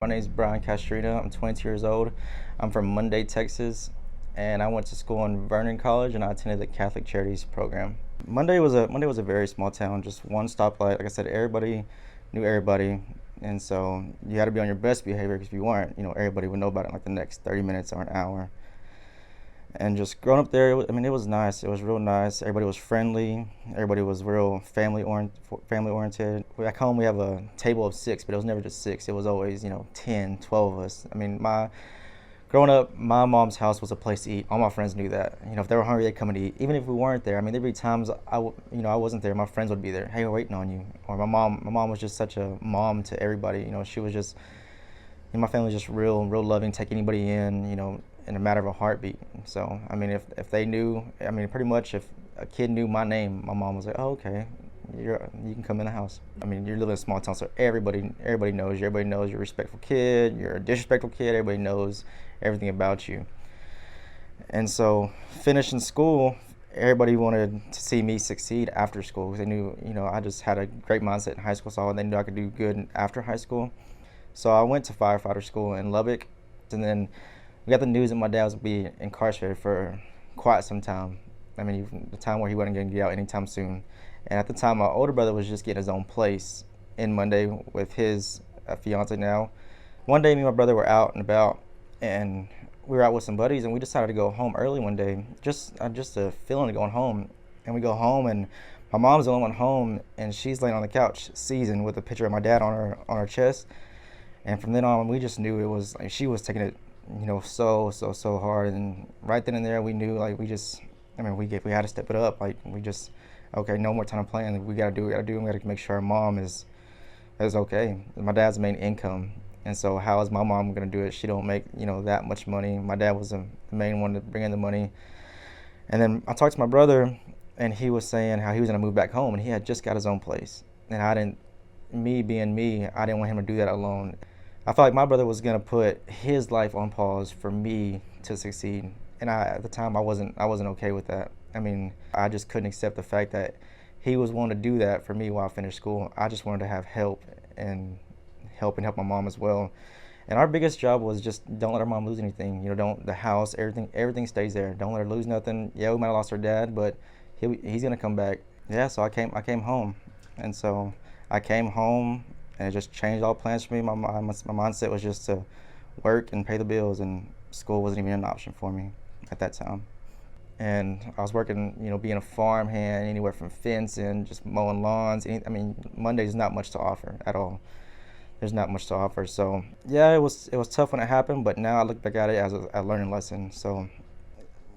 My name is Bryan. I'm 22 years old. I'm from Monday, Texas, and I went to school in Vernon College, and I attended the Catholic Charities program. Monday was a very small town, just one stoplight. Like I said, everybody knew everybody, and so you had to be on your best behavior because if you weren't, everybody would know about it in like the next 30 minutes or an hour. And just growing up there, it was nice. It was real nice. Everybody was friendly. Everybody was real family oriented. Back home, we have a table of six, but it was never just six. It was always 10, 12 of us. My growing up, my mom's house was a place to eat. All my friends knew that. If they were hungry, they'd come and eat. Even if we weren't there, there'd be times I wasn't there. My friends would be there. Hey, we're waiting on you. Or my mom was just such a mom to everybody. She was just, my family was just real loving, take anybody in a matter of a heartbeat. So, if they knew, pretty much if a kid knew my name, my mom was like, oh, okay, you can come in the house. You're living in a small town, so everybody knows you. Everybody knows you're a respectful kid, you're a disrespectful kid, everybody knows everything about you. And so, finishing school, everybody wanted to see me succeed after school because they knew, I just had a great mindset in high school, so they knew I could do good after high school. So I went to firefighter school in Lubbock, and then we got the news that my dad was be incarcerated for quite some time. The time where he wasn't going to get out anytime soon. And at the time, my older brother was just getting his own place in Monday with his fiance now. One day, me and my brother were out and about, and we were out with some buddies, and we decided to go home early one day. Just a feeling of going home. And we go home, and my mom's the only one home, and she's laying on the couch, seasoned with a picture of my dad on her chest. And from then on, we just knew it was like she was taking it, so hard. And right then and there, we knew like we had to step it up. Like okay, no more time playing. We gotta do. We gotta make sure our mom is okay. My dad's the main income, and so how is my mom gonna do it? She don't make that much money. My dad was the main one to bring in the money. And then I talked to my brother, and he was saying how he was gonna move back home, and he had just got his own place, and me being me, I didn't want him to do that alone. I felt like my brother was gonna put his life on pause for me to succeed, and at the time I wasn't okay with that. I just couldn't accept the fact that he was willing to do that for me while I finished school. I just wanted to have help and help my mom as well. And our biggest job was just don't let our mom lose anything. Don't the house, everything stays there. Don't let her lose nothing. Yeah, we might have lost our dad, but he's gonna come back. Yeah, so I came home, and so I came home. And it just changed all plans for me. My mindset was just to work and pay the bills, and school wasn't even an option for me at that time. And I was working, being a farmhand, anywhere from fencing, just mowing lawns. Monday's not much to offer at all. There's not much to offer. So yeah, it was tough when it happened, but now I look back at it as a learning lesson. So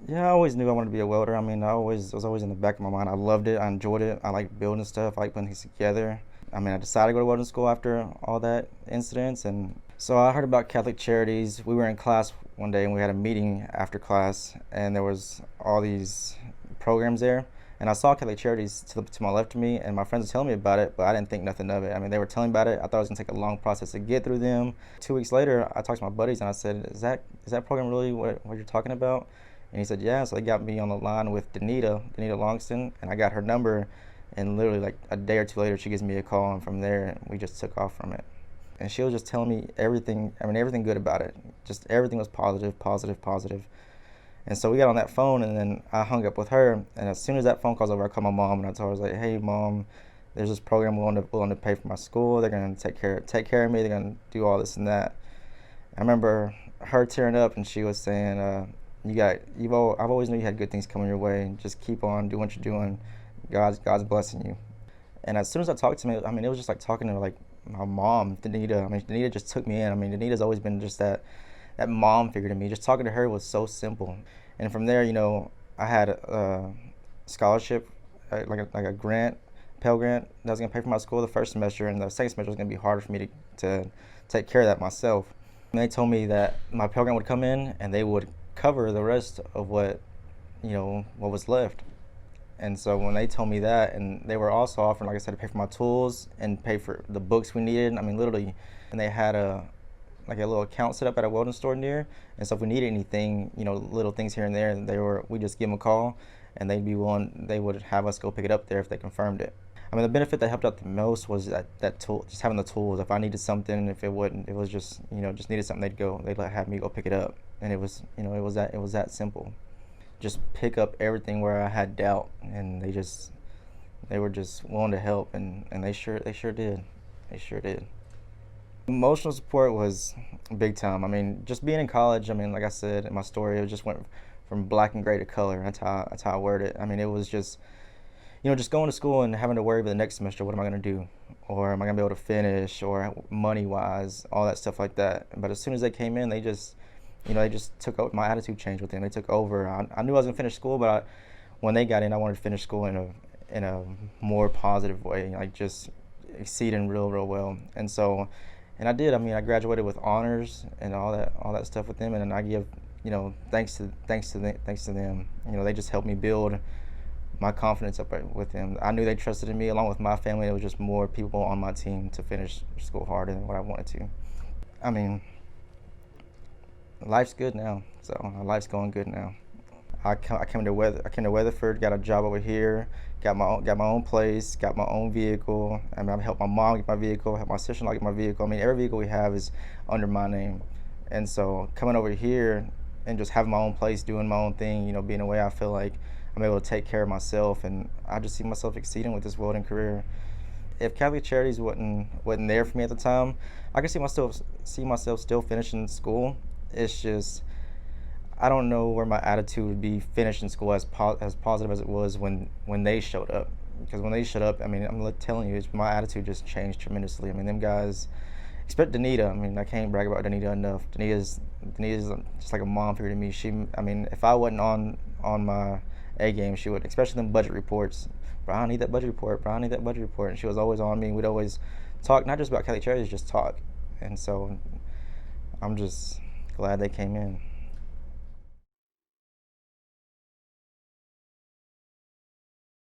yeah, I always knew I wanted to be a welder. It was always in the back of my mind. I loved it. I enjoyed it. I liked building stuff. I liked putting things together. I decided to go to welding school after all that incidents, and so I heard about Catholic Charities. We were in class one day, and we had a meeting after class, and there was all these programs there, and I saw Catholic Charities to my left of me, and my friends were telling me about it, but I didn't think nothing of it. They were telling me about it. I thought it was going to take a long process to get through them. 2 weeks later, I talked to my buddies, and I said, is that program really what you're talking about? And he said, yeah. So they got me on the line with Danita Longston, and I got her number. And literally like a day or two later, she gives me a call, and from there, we just took off from it. And she was just telling me everything good about it. Just everything was positive. And so we got on that phone, and then I hung up with her. And as soon as that phone call's over, I called my mom, and I told her, I was like, hey, Mom, there's this program willing to pay for my school. They're going to take care of me. They're going to do all this and that. I remember her tearing up, and she was saying, I've always knew you had good things coming your way. Just keep on doing what you're doing. God's blessing you. And as soon as I talked to me, it was just like talking to like my mom, Danita. Danita just took me in. Danita's always been just that mom figure to me. Just talking to her was so simple. And from there, I had a scholarship, like a grant, Pell Grant, that was gonna pay for my school the first semester, and the second semester was gonna be harder for me to take care of that myself. And they told me that my Pell Grant would come in, and they would cover the rest of what was left. And so when they told me that, and they were also offering, like I said, to pay for my tools and pay for the books we needed. Literally, and they had a little account set up at a welding store near. And so if we needed anything, little things here and there, we just give them a call, and they would have us go pick it up there if they confirmed it. I mean, the benefit that helped out the most was that tool, just having the tools. If I needed something, if it wouldn't, it was just, just needed something, they'd like have me go pick it up, and it was, it was that simple. Just pick up everything where I had doubt, and they were just willing to help, and they sure did, they sure did. Emotional support was big time. I mean, just being in college. I mean, like I said in my story, it just went from black and gray to color. That's how I worded it. I mean, it was just, just going to school and having to worry about the next semester. What am I gonna do, or am I gonna be able to finish, or money wise, all that stuff like that. But as soon as they came in, they just took over. My attitude changed with them. They took over. I knew I was gonna finish school, but when they got in, I wanted to finish school in a more positive way, like just exceeding real well. And so, and I did. I mean, I graduated with honors and all that stuff with them, and then I give, thanks to them. They just helped me build my confidence up with them. I knew they trusted in me along with my family. There was just more people on my team to finish school harder than what I wanted to. I mean, life's good now. So life's going good now. I came to Weatherford, got a job over here, got my own place, got my own vehicle. I mean, I've helped my mom get my vehicle, helped my sister get my vehicle. I mean, every vehicle we have is under my name. And so coming over here and just having my own place, doing my own thing, being away, I feel like I'm able to take care of myself, and I just see myself exceeding with this welding career. If Catholic Charities wasn't there for me at the time, I could see myself still finishing school. It's just, I don't know where my attitude would be finishing school as positive as it was when they showed up. Because when they showed up, I mean, I'm telling you, my attitude just changed tremendously. I mean, them guys, except Danita. I mean, I can't brag about Danita enough. Danita's just like a mom figure to me. I mean, if I wasn't on my A game, she would, especially them budget reports. Bryan, I need that budget report. Bryan, I need that budget report. And she was always on me. We'd always talk, not just about Catholic Charities, just talk. And so I'm just glad they came in.